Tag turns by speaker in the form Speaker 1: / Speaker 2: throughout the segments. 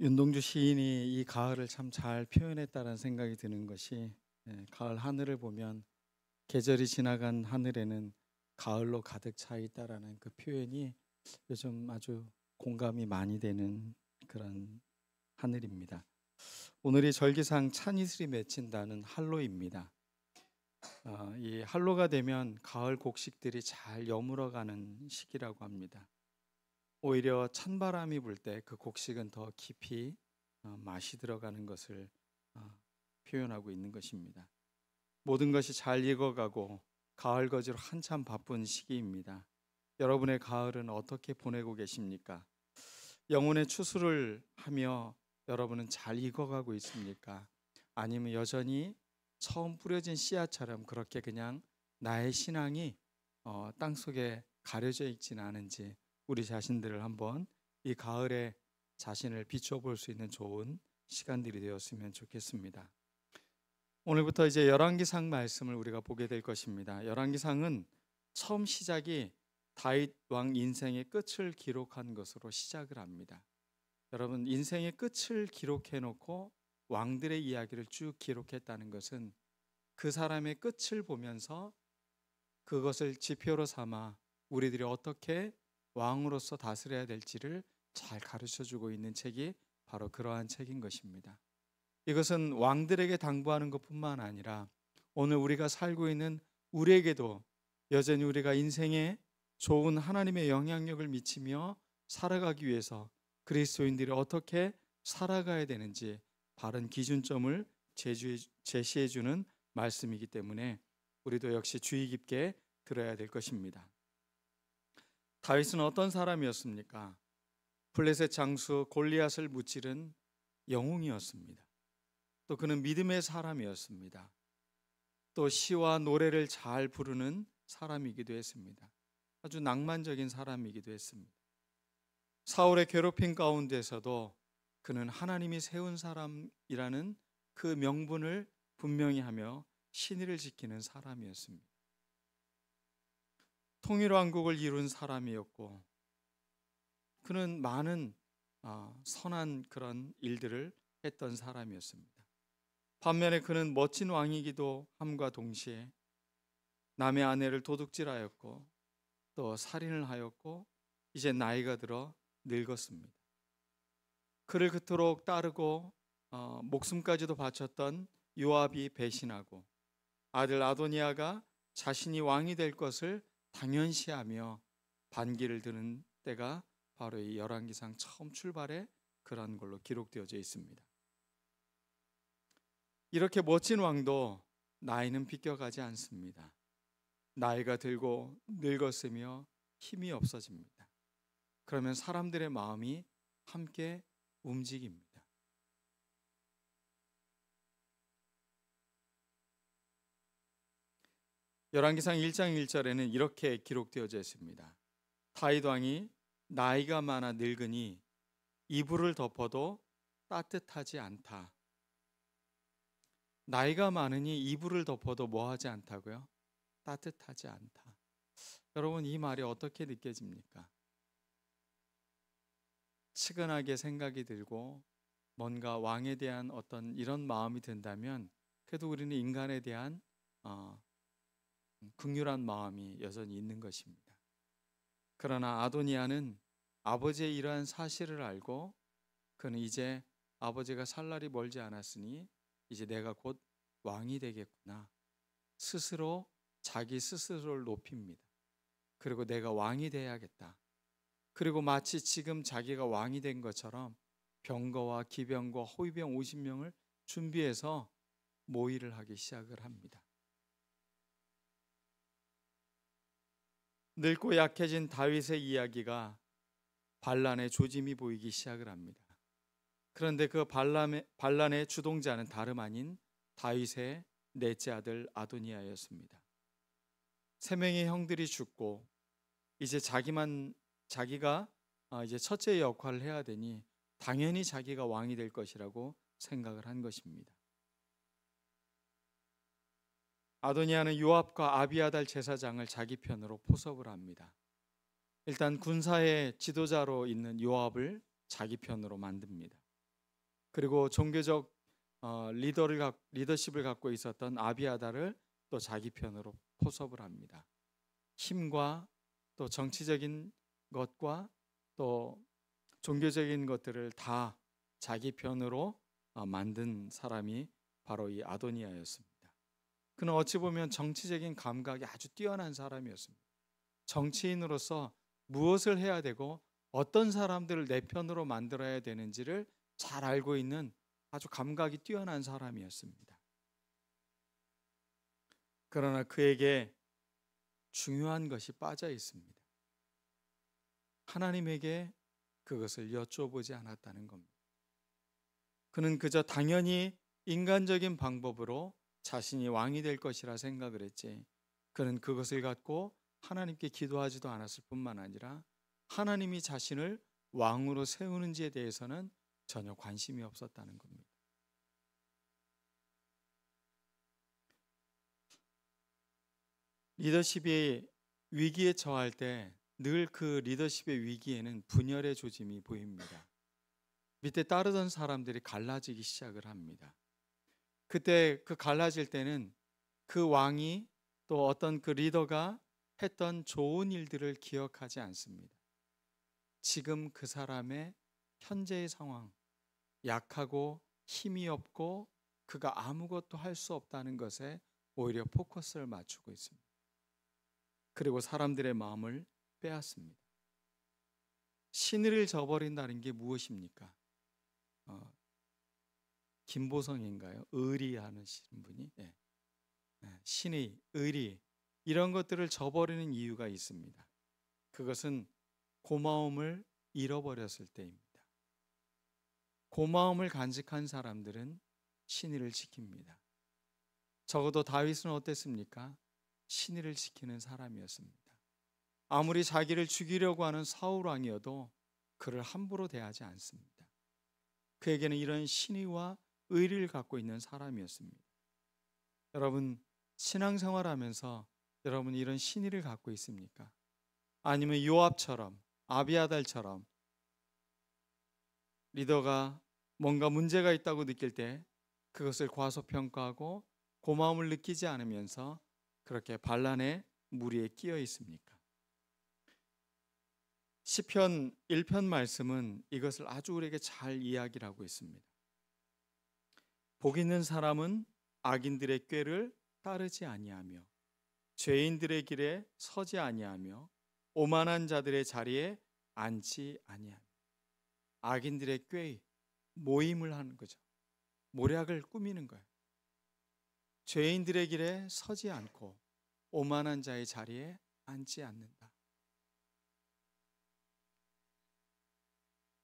Speaker 1: 윤동주 시인이 이 가을을 참 잘 표현했다는 생각이 드는 것이, 가을 하늘을 보면 계절이 지나간 하늘에는 가을로 가득 차 있다라는 그 표현이 요즘 아주 공감이 많이 되는 그런 하늘입니다. 오늘이 절기상 찬이슬이 맺힌다는 할로입니다. 이 할로가 되면 가을 곡식들이 잘 여물어가는 시기라고 합니다. 오히려 찬바람이 불 때 그 곡식은 더 깊이 맛이 들어가는 것을 어, 표현하고 있는 것입니다. 모든 것이 잘 익어가고 가을 거지로 한참 바쁜 시기입니다. 여러분의 가을은 어떻게 보내고 계십니까? 영혼의 추수를 하며 여러분은 잘 익어가고 있습니까? 아니면 여전히 처음 뿌려진 씨앗처럼 그렇게 그냥 나의 신앙이 땅속에 가려져 있지는 않은지 우리 자신들을 한번 이 가을에 자신을 비춰볼 수 있는 좋은 시간들이 되었으면 좋겠습니다. 오늘부터 이제 열왕기상 말씀을 우리가 보게 될 것입니다. 열왕기상은 처음 시작이 다윗 왕 인생의 끝을 기록한 것으로 시작을 합니다. 여러분, 인생의 끝을 기록해 놓고 왕들의 이야기를 쭉 기록했다는 것은 그 사람의 끝을 보면서 그것을 지표로 삼아 우리들이 어떻게 왕으로서 다스려야 될지를 잘 가르쳐주고 있는 책이 바로 그러한 책인 것입니다. 이것은 왕들에게 당부하는 것뿐만 아니라 오늘 우리가 살고 있는 우리에게도 여전히 우리가 인생에 좋은 하나님의 영향력을 미치며 살아가기 위해서 그리스도인들이 어떻게 살아가야 되는지 바른 기준점을 제시해주는 말씀이기 때문에 우리도 역시 주의 깊게 들어야 될 것입니다. 다윗은 어떤 사람이었습니까? 블레셋 장수 골리앗을 무찌른 영웅이었습니다. 또 그는 믿음의 사람이었습니다. 또 시와 노래를 잘 부르는 사람이기도 했습니다. 아주 낭만적인 사람이기도 했습니다. 사울의 괴롭힘 가운데서도 그는 하나님이 세운 사람이라는 그 명분을 분명히 하며 신의를 지키는 사람이었습니다. 통일왕국을 이룬 사람이었고 그는 많은 선한 그런 일들을 했던 사람이었습니다. 반면에 그는 멋진 왕이기도 함과 동시에 남의 아내를 도둑질하였고 또 살인을 하였고 이제 나이가 들어 늙었습니다. 그를 그토록 따르고 목숨까지도 바쳤던 요압이 배신하고 아들 아도니아가 자신이 왕이 될 것을 당연시하며 반기를 드는 때가 바로 이 열왕기상 처음 출발에 그런 걸로 기록되어져 있습니다. 이렇게 멋진 왕도 나이는 비껴가지 않습니다. 나이가 들고 늙었으며 힘이 없어집니다. 그러면 사람들의 마음이 함께 움직입니다. 열왕기상 1장 1절에는 이렇게 기록되어져 있습니다. 다윗 왕이 나이가 많아 늙으니 이불을 덮어도 따뜻하지 않다. 나이가 많으니 이불을 덮어도 뭐하지 않다고요? 따뜻하지 않다. 여러분, 이 말이 어떻게 느껴집니까? 측은하게 생각이 들고 뭔가 왕에 대한 어떤 이런 마음이 든다면 그래도 우리는 인간에 대한 긍휼한 마음이 여전히 있는 것입니다. 그러나 아도니아는 아버지의 이러한 사실을 알고 그는 이제 아버지가 살 날이 멀지 않았으니 이제 내가 곧 왕이 되겠구나. 스스로 자기 스스로를 높입니다. 그리고 내가 왕이 돼야겠다. 그리고 마치 지금 자기가 왕이 된 것처럼 병거와 기병과 호위병 50명을 준비해서 모의를 하기 시작을 합니다. 늙고 약해진 다윗의 이야기가 반란의 조짐이 보이기 시작을 합니다. 그런데 그 반란의 주동자는 다름 아닌 다윗의 넷째 아들 아도니아였습니다. 세 명의 형들이 죽고 이제 자기가 이제 첫째 역할을 해야 되니 당연히 자기가 왕이 될 것이라고 생각을 한 것입니다. 아도니아는 요압과 아비아달 제사장을 자기 편으로 포섭을 합니다. 일단 군사의 지도자로 있는 요압을 자기 편으로 만듭니다. 그리고 종교적 리더십을 갖고 있었던 아비아다를 또 자기 편으로 포섭을 합니다. 힘과 또 정치적인 것과 또 종교적인 것들을 다 자기 편으로 만든 사람이 바로 이 아도니아였습니다. 그는 어찌 보면 정치적인 감각이 아주 뛰어난 사람이었습니다. 정치인으로서 무엇을 해야 되고 어떤 사람들을 내 편으로 만들어야 되는지를 잘 알고 있는 아주 감각이 뛰어난 사람이었습니다. 그러나 그에게 중요한 것이 빠져 있습니다. 하나님에게 그것을 여쭤보지 않았다는 겁니다. 그는 그저 당연히 인간적인 방법으로 자신이 왕이 될 것이라 생각을 했지, 그는 그것을 갖고 하나님께 기도하지도 않았을 뿐만 아니라 하나님이 자신을 왕으로 세우는지에 대해서는 전혀 관심이 없었다는 겁니다. 리더십이 위기에 처할 때 늘 그 리더십의 위기에는 분열의 조짐이 보입니다. 밑에 따르던 사람들이 갈라지기 시작을 합니다. 그때 그 갈라질 때는 그 왕이 또 어떤 그 리더가 했던 좋은 일들을 기억하지 않습니다. 지금 그 사람의 현재의 상황, 약하고 힘이 없고 그가 아무것도 할 수 없다는 것에 오히려 포커스를 맞추고 있습니다. 그리고 사람들의 마음을 빼앗습니다. 신의를 저버린다는 게 무엇입니까? 김보성인가요? 의리하는 분이 신의, 의리 이런 것들을 저버리는 이유가 있습니다. 그것은 고마움을 잃어버렸을 때입니다. 고마움을 간직한 사람들은 신의를 지킵니다. 적어도 다윗은 어땠습니까? 신의를 지키는 사람이었습니다. 아무리 자기를 죽이려고 하는 사울 왕이어도 그를 함부로 대하지 않습니다. 그에게는 이런 신의와 의리를 갖고 있는 사람이었습니다. 여러분, 신앙생활하면서 여러분 이런 신의를 갖고 있습니까? 아니면 요압처럼, 아비아달처럼 리더가 뭔가 문제가 있다고 느낄 때 그것을 과소평가하고 고마움을 느끼지 않으면서 그렇게 반란의 무리에 끼어 있습니까? 시편 1편 말씀은 이것을 아주 우리에게 잘 이야기를 하고 있습니다. 복 있는 사람은 악인들의 꾀를 따르지 아니하며 죄인들의 길에 서지 아니하며 오만한 자들의 자리에 앉지 아니하며. 악인들의 꾀, 모임을 하는 거죠. 모략을 꾸미는 거예요. 죄인들의 길에 서지 않고 오만한 자의 자리에 앉지 않는다.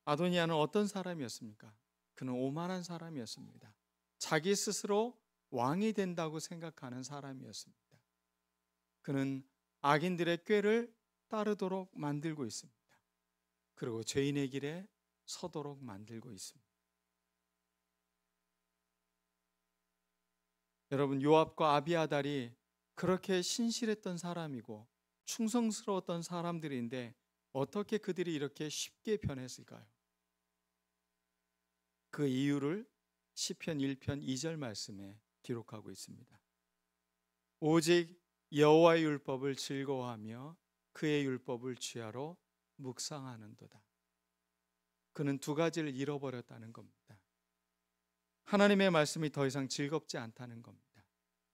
Speaker 1: 아도니아는 어떤 사람이었습니까? 그는 오만한 사람이었습니다. 자기 스스로 왕이 된다고 생각하는 사람이었습니다. 그는 악인들의 꾀를 따르도록 만들고 있습니다. 그리고 죄인의 길에 서도록 만들고 있습니다. 여러분, 요압과 아비아달이 그렇게 신실했던 사람이고 충성스러웠던 사람들인데 어떻게 그들이 이렇게 쉽게 변했을까요? 그 이유를 시편 1편 2절 말씀에 기록하고 있습니다. 오직 여호와의 율법을 즐거워하며 그의 율법을 취하러 묵상하는도다. 그는 두 가지를 잃어버렸다는 겁니다. 하나님의 말씀이 더 이상 즐겁지 않다는 겁니다.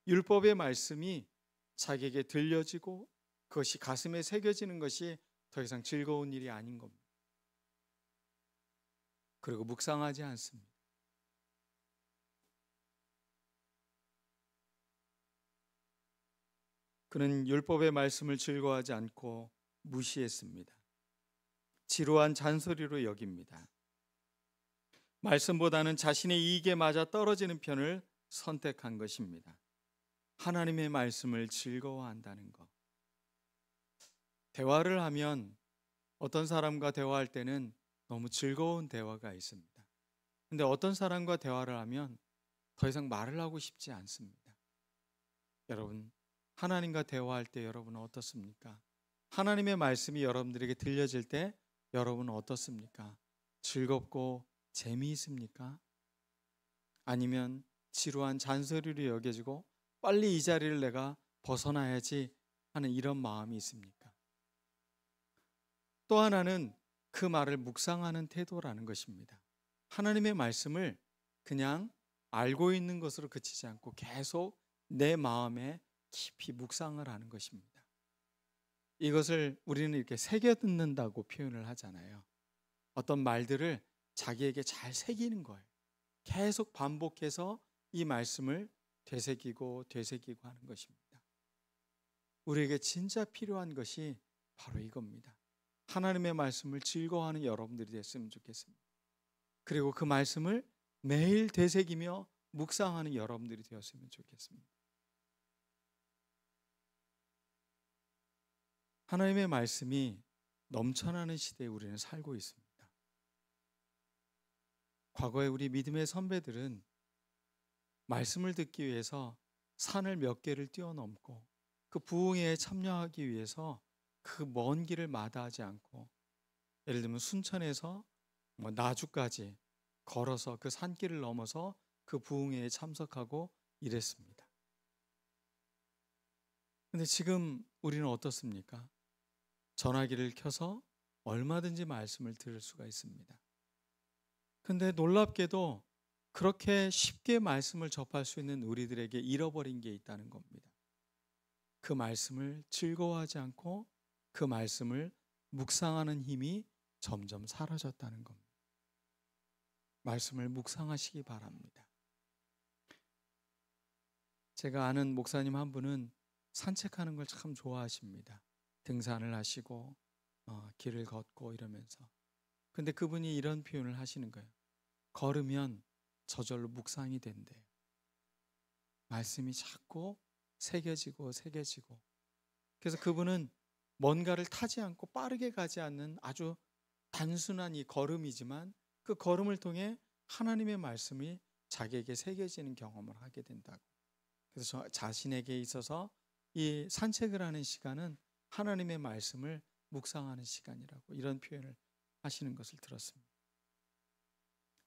Speaker 1: 율법의 말씀이 자기에게 들려지고 그것이 가슴에 새겨지는 것이 더 이상 즐거운 일이 아닌 겁니다. 그리고 묵상하지 않습니다. 그는 율법의 말씀을 즐거워하지 않고 무시했습니다. 지루한 잔소리로 여깁니다. 말씀보다는 자신의 이익에 맞아 떨어지는 편을 선택한 것입니다. 하나님의 말씀을 즐거워한다는 것. 대화를 하면 어떤 사람과 대화할 때는 너무 즐거운 대화가 있습니다. 근데 어떤 사람과 대화를 하면 더 이상 말을 하고 싶지 않습니다. 여러분, 하나님과 대화할 때 여러분은 어떻습니까? 하나님의 말씀이 여러분들에게 들려질 때 여러분은 어떻습니까? 즐겁고 재미있습니까? 아니면 지루한 잔소리로 여겨지고 빨리 이 자리를 내가 벗어나야지 하는 이런 마음이 있습니까? 또 하나는 그 말을 묵상하는 태도라는 것입니다. 하나님의 말씀을 그냥 알고 있는 것으로 그치지 않고 계속 내 마음에 깊이 묵상을 하는 것입니다. 이것을 우리는 이렇게 새겨 듣는다고 표현을 하잖아요. 어떤 말들을 자기에게 잘 새기는 거예요. 계속 반복해서 이 말씀을 되새기고 되새기고 하는 것입니다. 우리에게 진짜 필요한 것이 바로 이겁니다. 하나님의 말씀을 즐거워하는 여러분들이 됐으면 좋겠습니다. 그리고 그 말씀을 매일 되새기며 묵상하는 여러분들이 되었으면 좋겠습니다. 하나님의 말씀이 넘쳐나는 시대에 우리는 살고 있습니다. 과거에 우리 믿음의 선배들은 말씀을 듣기 위해서 산을 몇 개를 뛰어넘고 그 부흥회에 참여하기 위해서 그 먼 길을 마다하지 않고, 예를 들면 순천에서 나주까지 걸어서 그 산길을 넘어서 그 부흥회에 참석하고 이랬습니다. 근데 지금 우리는 어떻습니까? 전화기를 켜서 얼마든지 말씀을 들을 수가 있습니다. 근데 놀랍게도 그렇게 쉽게 말씀을 접할 수 있는 우리들에게 잃어버린 게 있다는 겁니다. 그 말씀을 즐거워하지 않고 그 말씀을 묵상하는 힘이 점점 사라졌다는 겁니다. 말씀을 묵상하시기 바랍니다. 제가 아는 목사님 한 분은 산책하는 걸 참 좋아하십니다. 등산을 하시고 길을 걷고 이러면서. 근데 그분이 이런 표현을 하시는 거예요. 걸으면 저절로 묵상이 된대요. 말씀이 자꾸 새겨지고 새겨지고. 그래서 그분은 뭔가를 타지 않고 빠르게 가지 않는 아주 단순한 이 걸음이지만 그 걸음을 통해 하나님의 말씀이 자기에게 새겨지는 경험을 하게 된다고. 그래서 저 자신에게 있어서 이 산책을 하는 시간은 하나님의 말씀을 묵상하는 시간이라고 이런 표현을 하시는 것을 들었습니다.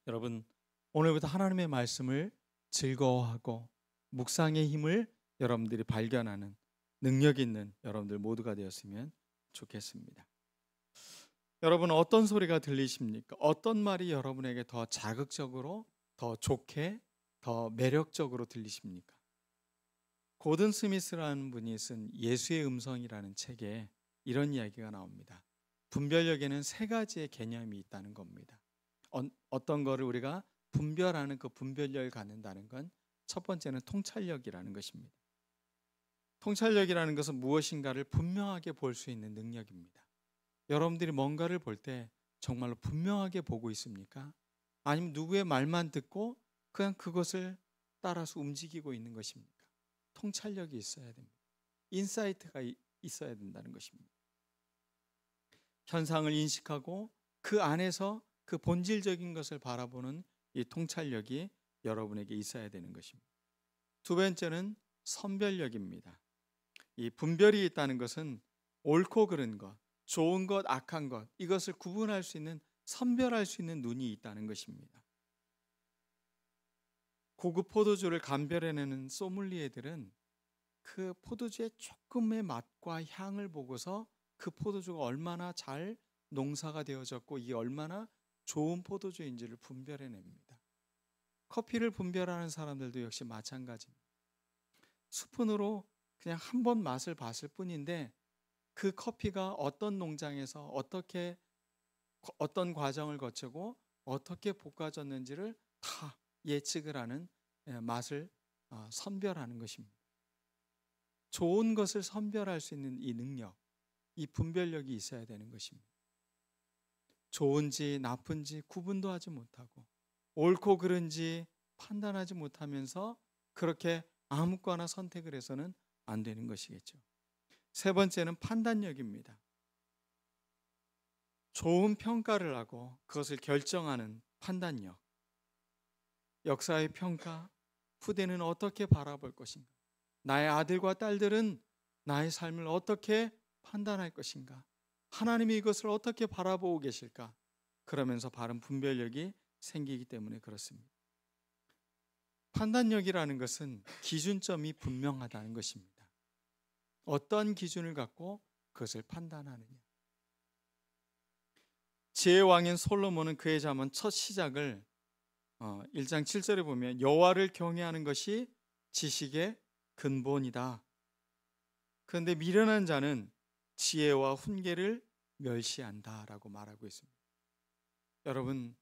Speaker 1: 여러분, 오늘부터 하나님의 말씀을 즐거워하고 묵상의 힘을 여러분들이 발견하는 능력 있는 여러분들 모두가 되었으면 좋겠습니다. 여러분, 어떤 소리가 들리십니까? 어떤 말이 여러분에게 더 자극적으로, 더 좋게, 더 매력적으로 들리십니까? 고든 스미스라는 분이 쓴 예수의 음성이라는 책에 이런 이야기가 나옵니다. 분별력에는 세 가지의 개념이 있다는 겁니다. 어떤 거를 우리가 분별하는 그 분별력을 갖는다는 건 첫 번째는 통찰력이라는 것입니다. 통찰력이라는 것은 무엇인가를 분명하게 볼 수 있는 능력입니다. 여러분들이 뭔가를 볼 때 정말로 분명하게 보고 있습니까? 아니면 누구의 말만 듣고 그냥 그것을 따라서 움직이고 있는 것입니까? 통찰력이 있어야 됩니다. 인사이트가 있어야 된다는 것입니다. 현상을 인식하고 그 안에서 그 본질적인 것을 바라보는 이 통찰력이 여러분에게 있어야 되는 것입니다. 두 번째는 선별력입니다. 이 분별이 있다는 것은 옳고 그른 것, 좋은 것, 악한 것, 이것을 구분할 수 있는, 선별할 수 있는 눈이 있다는 것입니다. 고급 포도주를 감별해내는 소믈리에들은 그 포도주의 조금의 맛과 향을 보고서 그 포도주가 얼마나 잘 농사가 되어졌고 이게 얼마나 좋은 포도주인지를 분별해냅니다. 커피를 분별하는 사람들도 역시 마찬가지입니다. 스푼으로 그냥 한 번 맛을 봤을 뿐인데 그 커피가 어떤 농장에서 어떤 과정을 거치고 어떻게 볶아졌는지를 다 예측을 하는 맛을 선별하는 것입니다. 좋은 것을 선별할 수 있는 이 능력, 이 분별력이 있어야 되는 것입니다. 좋은지 나쁜지 구분도 하지 못하고 옳고 그른지 판단하지 못하면서 그렇게 아무거나 선택을 해서는 안 되는 것이겠죠. 세 번째는 판단력입니다. 좋은 평가를 하고 그것을 결정하는 판단력. 역사의 평가, 후대는 어떻게 바라볼 것인가? 나의 아들과 딸들은 나의 삶을 어떻게 판단할 것인가? 하나님이 이것을 어떻게 바라보고 계실까? 그러면서 바른 분별력이 생기기 때문에 그렇습니다. 판단력이라는 것은 기준점이 분명하다는 것입니다. 어떤 기준을 갖고 그것을 판단하느냐. 지혜의 왕인 솔로몬은 그의 잠언 첫 시작을 1장 7절에 보면 여호와를 경외하는 것이 지식의 근본이다. 그런데 미련한 자는 지혜와 훈계를 멸시한다라고 말하고 있습니다. 여러분,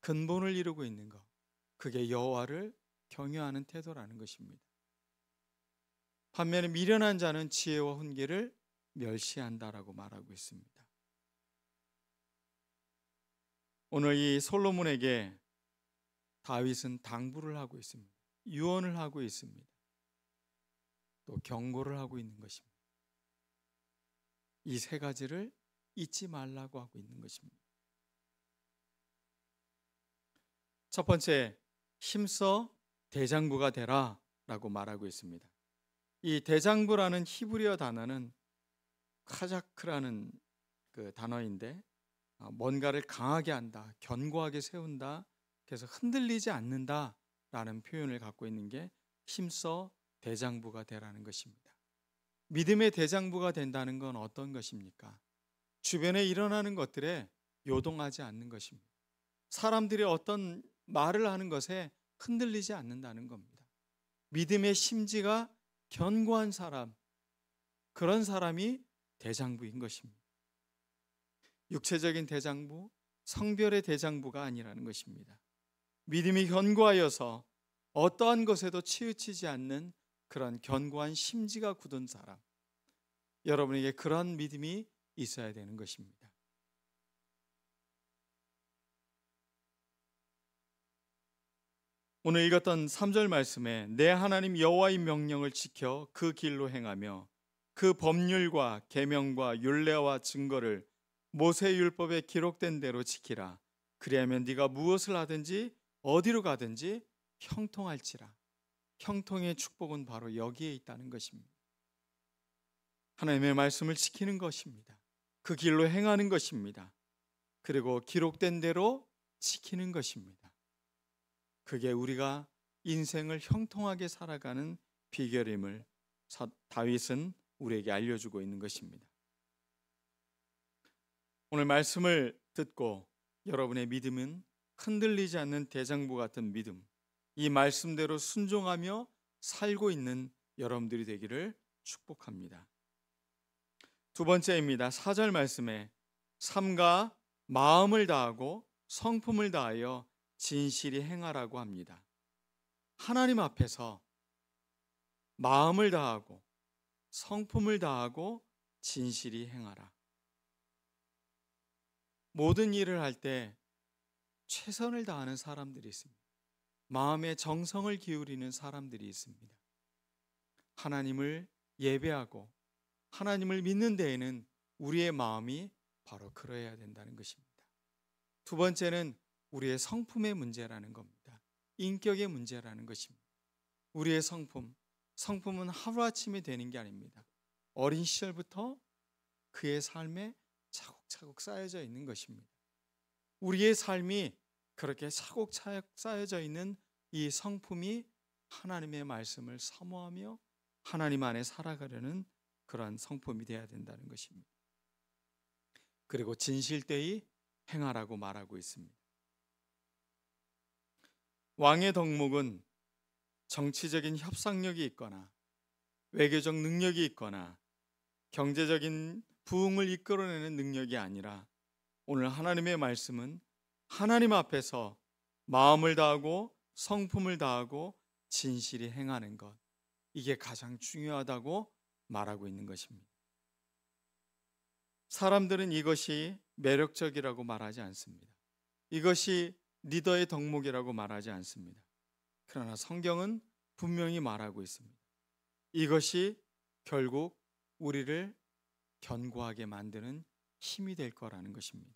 Speaker 1: 근본을 이루고 있는 것, 그게 여호와를 경외하는 태도라는 것입니다. 반면에 미련한 자는 지혜와 훈계를 멸시한다라고 말하고 있습니다. 오늘 이 솔로몬에게 다윗은 당부를 하고 있습니다. 유언을 하고 있습니다. 또 경고를 하고 있는 것입니다. 이 세 가지를 잊지 말라고 하고 있는 것입니다. 첫 번째, 힘써 대장부가 되라 라고 말하고 있습니다. 이 대장부라는 히브리어 단어는 카자크라는 그 단어인데 뭔가를 강하게 한다, 견고하게 세운다, 그래서 흔들리지 않는다 라는 표현을 갖고 있는 게 힘써 대장부가 되라는 것입니다. 믿음의 대장부가 된다는 건 어떤 것입니까? 주변에 일어나는 것들에 요동하지 않는 것입니다. 사람들이 어떤 말을 하는 것에 흔들리지 않는다는 겁니다. 믿음의 심지가 견고한 사람, 그런 사람이 대장부인 것입니다. 육체적인 대장부, 성별의 대장부가 아니라는 것입니다. 믿음이 견고하여서 어떠한 것에도 치우치지 않는 그런 견고한 심지가 굳은 사람, 여러분에게 그런 믿음이 있어야 되는 것입니다. 오늘 읽었던 3절 말씀에 내 하나님 여호와의 명령을 지켜 그 길로 행하며 그 법률과 계명과 율례와 증거를 모세의 율법에 기록된 대로 지키라. 그리하면 네가 무엇을 하든지 어디로 가든지 형통할지라. 형통의 축복은 바로 여기에 있다는 것입니다. 하나님의 말씀을 지키는 것입니다. 그 길로 행하는 것입니다. 그리고 기록된 대로 지키는 것입니다. 그게 우리가 인생을 형통하게 살아가는 비결임을 다윗은 우리에게 알려주고 있는 것입니다. 오늘 말씀을 듣고 여러분의 믿음은 흔들리지 않는 대장부 같은 믿음, 이 말씀대로 순종하며 살고 있는 여러분들이 되기를 축복합니다. 두 번째입니다. 4절 말씀에 삼가 마음을 다하고 성품을 다하여 진실이 행하라고 합니다. 하나님 앞에서 마음을 다하고 성품을 다하고 진실이 행하라. 모든 일을 할 때 최선을 다하는 사람들이 있습니다. 마음의 정성을 기울이는 사람들이 있습니다. 하나님을 예배하고 하나님을 믿는 데에는 우리의 마음이 바로 그러해야 된다는 것입니다. 두 번째는 우리의 성품의 문제라는 겁니다. 인격의 문제라는 것입니다. 우리의 성품은 하루아침에 되는 게 아닙니다. 어린 시절부터 그의 삶에 차곡차곡 쌓여져 있는 것입니다. 우리의 삶이 그렇게 차곡차곡 쌓여져 있는 이 성품이 하나님의 말씀을 사모하며 하나님 안에 살아가려는 그러한 성품이 되어야 된다는 것입니다. 그리고 진실되이 행하라고 말하고 있습니다. 왕의 덕목은 정치적인 협상력이 있거나 외교적 능력이 있거나 경제적인 부흥을 이끌어내는 능력이 아니라 오늘 하나님의 말씀은 하나님 앞에서 마음을 다하고 성품을 다하고 진실히 행하는 것, 이게 가장 중요하다고 말하고 있는 것입니다. 사람들은 이것이 매력적이라고 말하지 않습니다. 이것이 리더의 덕목이라고 말하지 않습니다. 그러나 성경은 분명히 말하고 있습니다. 이것이 결국 우리를 견고하게 만드는 힘이 될 거라는 것입니다.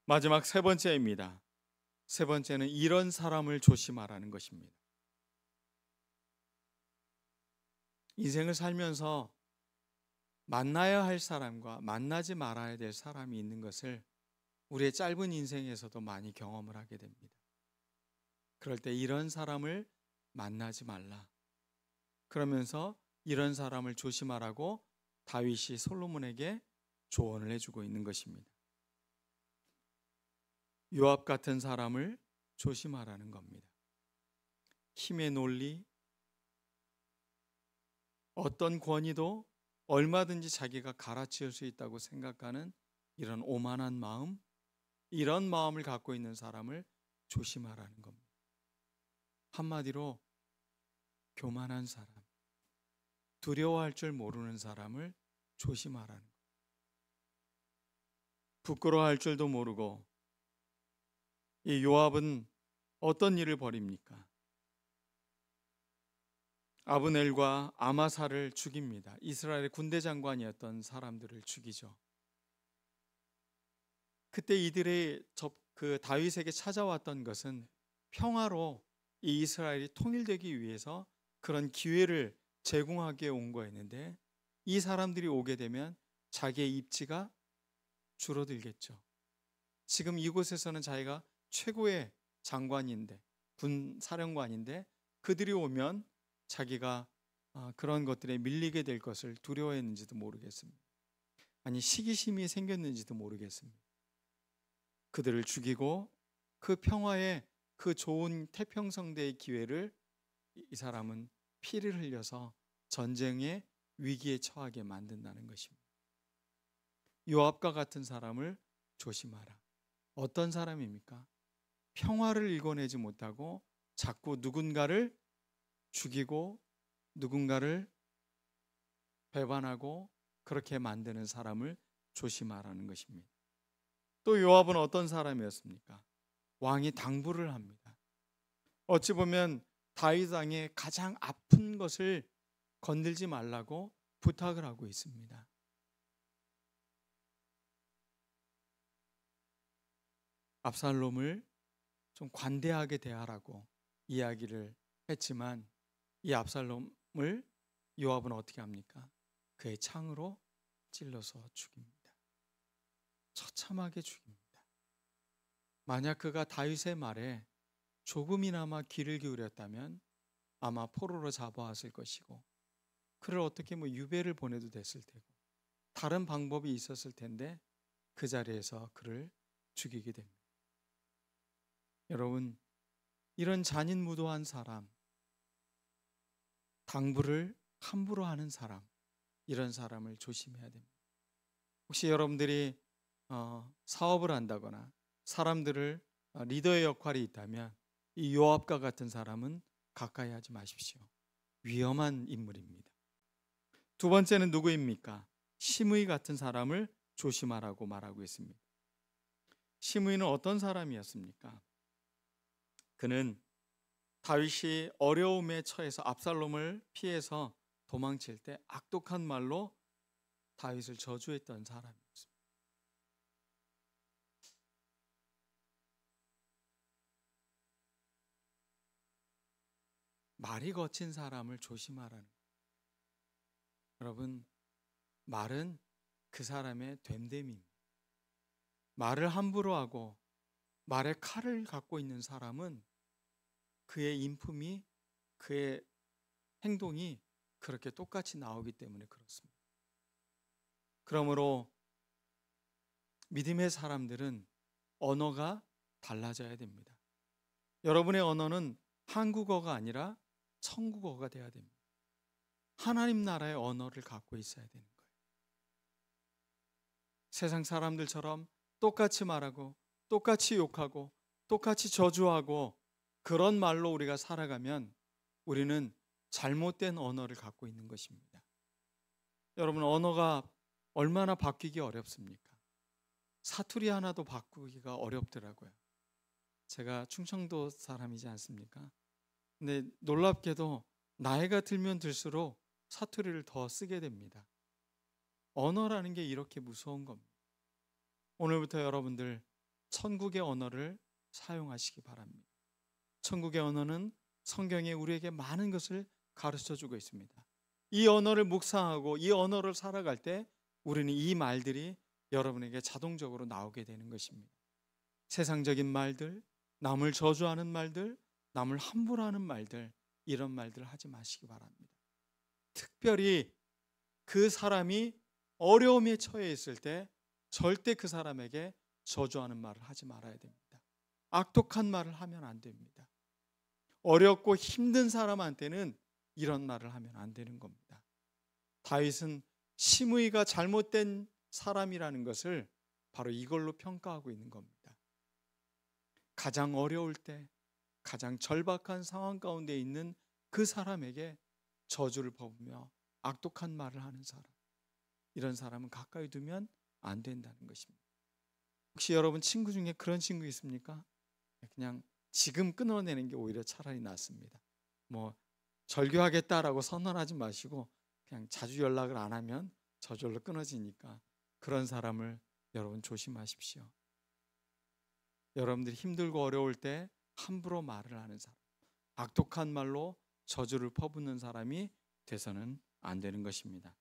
Speaker 1: 마지막 세 번째입니다. 세 번째는 이런 사람을 조심하라는 것입니다. 인생을 살면서 만나야 할 사람과 만나지 말아야 될 사람이 있는 것을 우리의 짧은 인생에서도 많이 경험을 하게 됩니다. 그럴 때 이런 사람을 만나지 말라. 그러면서 이런 사람을 조심하라고 다윗이 솔로몬에게 조언을 해주고 있는 것입니다. 요압 같은 사람을 조심하라는 겁니다. 힘의 논리, 어떤 권위도 얼마든지 자기가 갈아치울 수 있다고 생각하는 이런 오만한 마음, 이런 마음을 갖고 있는 사람을 조심하라는 겁니다. 한마디로 교만한 사람, 두려워할 줄 모르는 사람을 조심하라는 겁니다. 부끄러워할 줄도 모르고, 이 요압은 어떤 일을 벌입니까? 아브넬과 아마사를 죽입니다. 이스라엘의 군대 장관이었던 사람들을 죽이죠. 그때 이들의 그 다윗에게 찾아왔던 것은 평화로 이 이스라엘이 통일되기 위해서 그런 기회를 제공하기에 온 거였는데, 이 사람들이 오게 되면 자기의 입지가 줄어들겠죠. 지금 이곳에서는 자기가 최고의 장관인데, 군 사령관인데, 그들이 오면 자기가 그런 것들에 밀리게 될 것을 두려워했는지도 모르겠습니다. 아니, 시기심이 생겼는지도 모르겠습니다. 그들을 죽이고 그 평화의, 그 좋은 태평성대의 기회를 이 사람은 피를 흘려서 전쟁의 위기에 처하게 만든다는 것입니다. 요압과 같은 사람을 조심하라. 어떤 사람입니까? 평화를 일궈내지 못하고 자꾸 누군가를 죽이고 누군가를 배반하고 그렇게 만드는 사람을 조심하라는 것입니다. 또 요압은 어떤 사람이었습니까? 왕이 당부를 합니다. 어찌 보면 다윗 왕의 가장 아픈 것을 건들지 말라고 부탁을 하고 있습니다. 압살롬을 좀 관대하게 대하라고 이야기를 했지만, 이 압살롬을 요압은 어떻게 합니까? 그의 창으로 찔러서 죽입니다. 처참하게 죽입니다. 만약 그가 다윗의 말에 조금이나마 귀를 기울였다면 아마 포로로 잡아왔을 것이고, 그를 어떻게 유배를 보내도 됐을 테고, 다른 방법이 있었을 텐데 그 자리에서 그를 죽이게 됩니다. 여러분, 이런 잔인무도한 사람, 당부를 함부로 하는 사람, 이런 사람을 조심해야 됩니다. 혹시 여러분들이 사업을 한다거나 사람들을 리더의 역할이 있다면 이 요압과 같은 사람은 가까이 하지 마십시오. 위험한 인물입니다. 두 번째는 누구입니까? 시므이 같은 사람을 조심하라고 말하고 있습니다. 시므이는 어떤 사람이었습니까? 그는 다윗이 어려움에 처해서 압살롬을 피해서 도망칠 때 악독한 말로 다윗을 저주했던 사람이었습니다. 말이 거친 사람을 조심하라는 거예요. 여러분, 말은 그 사람의 됨됨입니다. 말을 함부로 하고 말의 칼을 갖고 있는 사람은 그의 인품이, 그의 행동이 그렇게 똑같이 나오기 때문에 그렇습니다. 그러므로 믿음의 사람들은 언어가 달라져야 됩니다. 여러분의 언어는 한국어가 아니라 천국어가 돼야 됩니다. 하나님 나라의 언어를 갖고 있어야 되는 거예요. 세상 사람들처럼 똑같이 말하고 똑같이 욕하고 똑같이 저주하고 그런 말로 우리가 살아가면 우리는 잘못된 언어를 갖고 있는 것입니다. 여러분, 언어가 얼마나 바뀌기 어렵습니까? 사투리 하나도 바꾸기가 어렵더라고요. 제가 충청도 사람이지 않습니까? 근데 놀랍게도 나이가 들면 들수록 사투리를 더 쓰게 됩니다. 언어라는 게 이렇게 무서운 겁니다. 오늘부터 여러분들 천국의 언어를 사용하시기 바랍니다. 천국의 언어는 성경에 우리에게 많은 것을 가르쳐주고 있습니다. 이 언어를 묵상하고 이 언어를 살아갈 때 우리는 이 말들이 여러분에게 자동적으로 나오게 되는 것입니다. 세상적인 말들, 남을 저주하는 말들, 남을 함부로 하는 말들, 이런 말들 하지 마시기 바랍니다. 특별히 그 사람이 어려움에 처해 있을 때 절대 그 사람에게 저주하는 말을 하지 말아야 됩니다. 악독한 말을 하면 안 됩니다. 어렵고 힘든 사람한테는 이런 말을 하면 안 되는 겁니다. 다윗은 시므이가 잘못된 사람이라는 것을 바로 이걸로 평가하고 있는 겁니다. 가장 어려울 때, 가장 절박한 상황 가운데 있는 그 사람에게 저주를 퍼부며 악독한 말을 하는 사람, 이런 사람은 가까이 두면 안 된다는 것입니다. 혹시 여러분 친구 중에 그런 친구 있습니까? 그냥 지금 끊어내는 게 오히려 차라리 낫습니다. 뭐 절교하겠다라고 선언하지 마시고 그냥 자주 연락을 안 하면 저절로 끊어지니까 그런 사람을 여러분 조심하십시오. 여러분들이 힘들고 어려울 때 함부로 말을 하는 사람, 악독한 말로 저주를 퍼붓는 사람이 돼서는 안 되는 것입니다.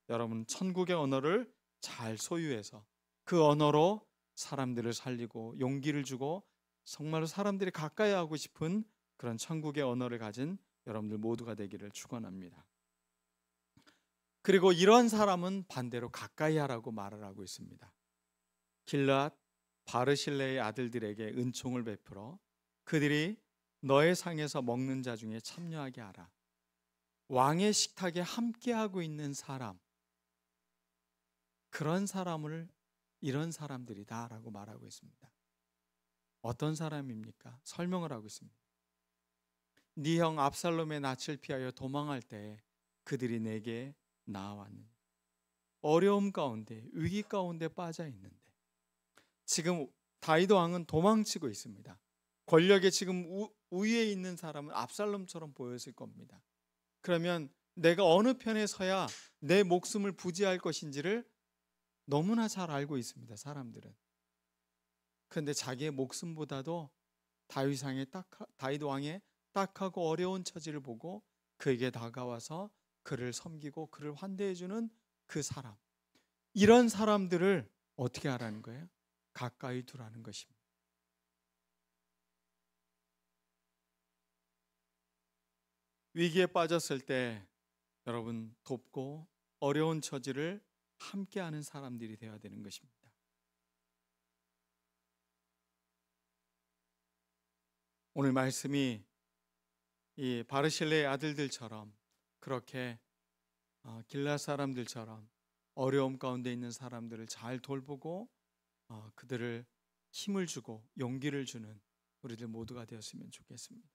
Speaker 1: 여러분 천국의 언어를 잘 소유해서 그 언어로 사람들을 살리고 용기를 주고 정말로 사람들이 가까이 하고 싶은 그런 천국의 언어를 가진 여러분들 모두가 되기를 축원합니다. 그리고 이런 사람은 반대로 가까이 하라고 말을 하고 있습니다. 길앗 바르실레의 아들들에게 은총을 베풀어 그들이 너의 상에서 먹는 자 중에 참여하게 하라. 왕의 식탁에 함께하고 있는 사람, 그런 사람을 이런 사람들이다 라고 말하고 있습니다. 어떤 사람입니까? 설명을 하고 있습니다. 네 형 압살롬의 낯을 피하여 도망할 때 그들이 내게 나아왔느니, 어려움 가운데 위기 가운데 빠져 있는데 지금 다윗 왕은 도망치고 있습니다. 권력에 지금 우위에 있는 사람은 압살롬처럼 보였을 겁니다. 그러면 내가 어느 편에 서야 내 목숨을 부지할 것인지를 너무나 잘 알고 있습니다. 사람들은. 그런데 자기의 목숨보다도 다윗 왕의 딱하고 어려운 처지를 보고 그에게 다가와서 그를 섬기고 그를 환대해주는 그 사람, 이런 사람들을 어떻게 하라는 거예요? 가까이 두라는 것입니다. 위기에 빠졌을 때 여러분 돕고 어려운 처지를 함께하는 사람들이 되어야 되는 것입니다. 오늘 말씀이 이 바르실레의 아들들처럼 그렇게 길앗 사람들처럼 어려움 가운데 있는 사람들을 잘 돌보고 그들을 힘을 주고 용기를 주는 우리들 모두가 되었으면 좋겠습니다.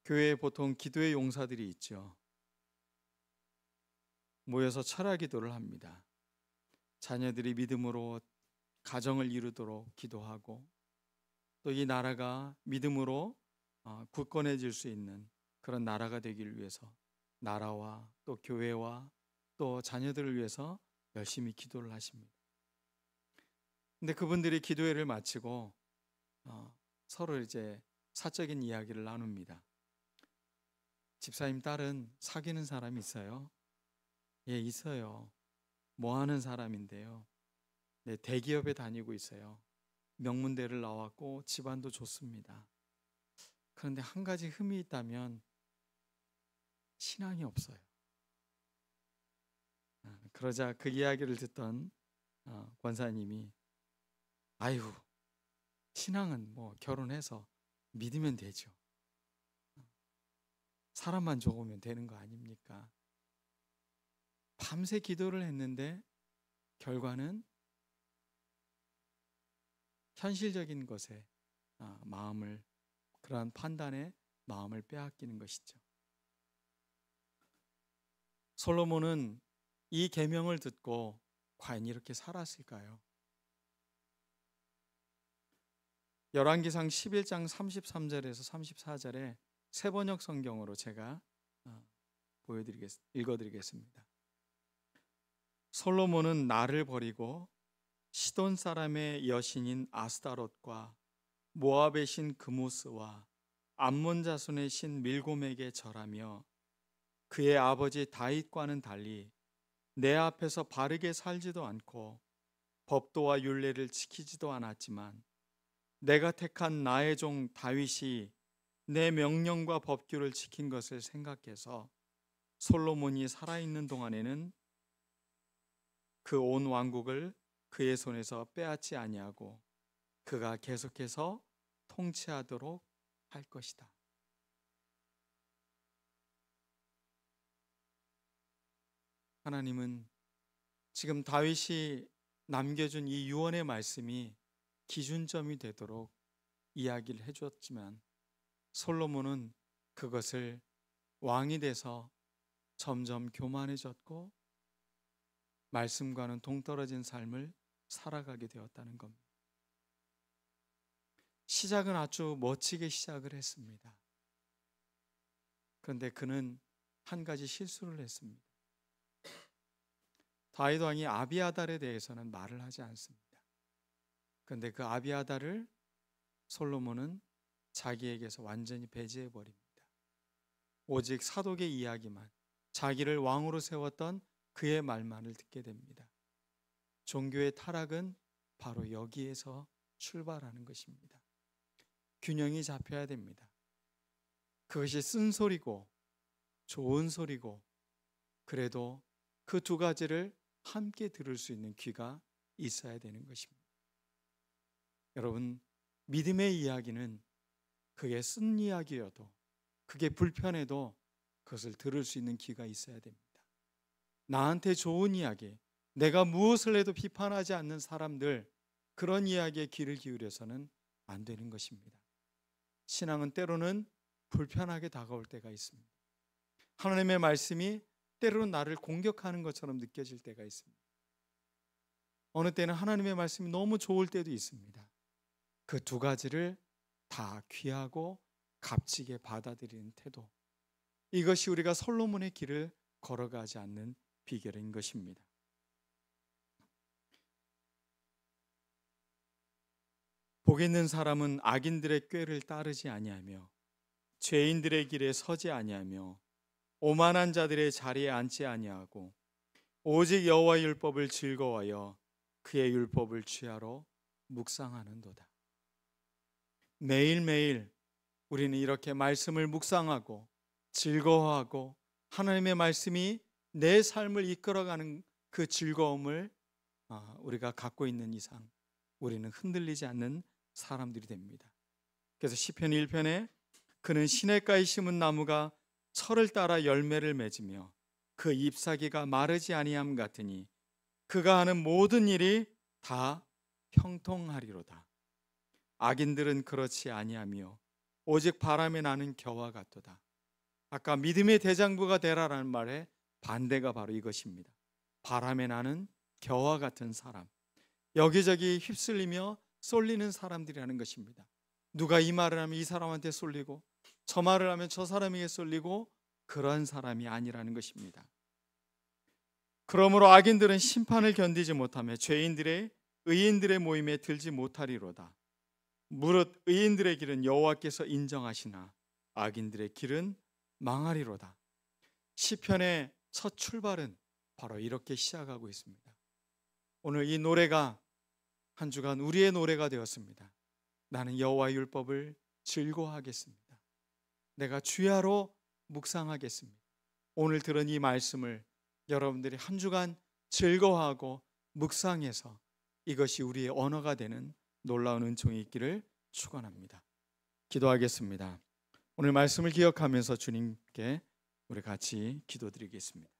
Speaker 1: 교회에 보통 기도의 용사들이 있죠. 모여서 철야 기도를 합니다. 자녀들이 믿음으로 가정을 이루도록 기도하고 또 이 나라가 믿음으로 굳건해질 수 있는 그런 나라가 되기를 위해서 나라와 또 교회와 또 자녀들을 위해서 열심히 기도를 하십니다. 근데 그분들이 기도회를 마치고 서로 이제 사적인 이야기를 나눕니다. 집사님 딸은 사귀는 사람이 있어요? 예, 있어요. 뭐 하는 사람인데요? 네, 대기업에 다니고 있어요. 명문대를 나왔고 집안도 좋습니다. 그런데 한 가지 흠이 있다면 신앙이 없어요. 그러자 그 이야기를 듣던 권사님이 아유, 신앙은 뭐 결혼해서 믿으면 되죠. 사람만 좋으면 되는 거 아닙니까? 밤새 기도를 했는데 결과는 현실적인 것에 마음을, 그러한 판단에 마음을 빼앗기는 것이죠. 솔로몬은 이 계명을 듣고 과연 이렇게 살았을까요? 열왕기상 11장 33절에서 34절에 세번역 성경으로 제가 읽어드리겠습니다. 솔로몬은 나를 버리고 시돈 사람의 여신인 아스타롯과 모압의 신 그모스와 암몬 자손의 신 밀곰에게 절하며 그의 아버지 다윗과는 달리 내 앞에서 바르게 살지도 않고 법도와 율례를 지키지도 않았지만 내가 택한 나의 종 다윗이 내 명령과 법규를 지킨 것을 생각해서 솔로몬이 살아있는 동안에는 그 온 왕국을 그의 손에서 빼앗지 아니하고 그가 계속해서 통치하도록 할 것이다. 하나님은 지금 다윗이 남겨준 이 유언의 말씀이 기준점이 되도록 이야기를 해주었지만 솔로몬은 그것을 왕이 돼서 점점 교만해졌고 말씀과는 동떨어진 삶을 살아가게 되었다는 겁니다. 시작은 아주 멋지게 시작을 했습니다. 그런데 그는 한 가지 실수를 했습니다. 다윗 왕이 아비아달에 대해서는 말을 하지 않습니다. 그런데 그 아비아달을 솔로몬은 자기에게서 완전히 배제해 버립니다. 오직 사독의 이야기만, 자기를 왕으로 세웠던 그의 말만을 듣게 됩니다. 종교의 타락은 바로 여기에서 출발하는 것입니다. 균형이 잡혀야 됩니다. 그것이 쓴소리고 좋은 소리고 그래도 그 두 가지를 함께 들을 수 있는 귀가 있어야 되는 것입니다. 여러분, 믿음의 이야기는 그게 쓴 이야기여도 그게 불편해도 그것을 들을 수 있는 귀가 있어야 됩니다. 나한테 좋은 이야기, 내가 무엇을 해도 비판하지 않는 사람들, 그런 이야기에 귀를 기울여서는 안 되는 것입니다. 신앙은 때로는 불편하게 다가올 때가 있습니다. 하나님의 말씀이 때로는 나를 공격하는 것처럼 느껴질 때가 있습니다. 어느 때는 하나님의 말씀이 너무 좋을 때도 있습니다. 그 두 가지를 다 귀하고 값지게 받아들이는 태도, 이것이 우리가 솔로몬의 길을 걸어가지 않는 비결인 것입니다. 복 있는 사람은 악인들의 꾀를 따르지 아니하며 죄인들의 길에 서지 아니하며 오만한 자들의 자리에 앉지 아니하고 오직 여호와의 율법을 즐거워하여 그의 율법을 취하러 묵상하는도다. 매일매일 우리는 이렇게 말씀을 묵상하고 즐거워하고 하나님의 말씀이 내 삶을 이끌어가는 그 즐거움을 우리가 갖고 있는 이상 우리는 흔들리지 않는 사람들이 됩니다. 그래서 시편 1편에 그는 시냇가에 심은 나무가 철을 따라 열매를 맺으며 그 잎사귀가 마르지 아니함 같으니 그가 하는 모든 일이 다 형통하리로다. 악인들은 그렇지 아니하며 오직 바람에 나는 겨와 같도다. 아까 믿음의 대장부가 되라라는 말의 반대가 바로 이것입니다. 바람에 나는 겨와 같은 사람, 여기저기 휩쓸리며 쏠리는 사람들이라는 것입니다. 누가 이 말을 하면 이 사람한테 쏠리고 저 말을 하면 저 사람에게 쏠리고 그런 사람이 아니라는 것입니다. 그러므로 악인들은 심판을 견디지 못하며 죄인들의 의인들의 모임에 들지 못하리로다. 무릇 의인들의 길은 여호와께서 인정하시나 악인들의 길은 망하리로다. 시편의 첫 출발은 바로 이렇게 시작하고 있습니다. 오늘 이 노래가 한 주간 우리의 노래가 되었습니다. 나는 여호와의 율법을 즐거워하겠습니다. 내가 주야로 묵상하겠습니다. 오늘 들은 이 말씀을 여러분들이 한 주간 즐거워하고 묵상해서 이것이 우리의 언어가 되는 놀라운 은총이 있기를 축원합니다. 기도하겠습니다. 오늘 말씀을 기억하면서 주님께 우리 같이 기도드리겠습니다.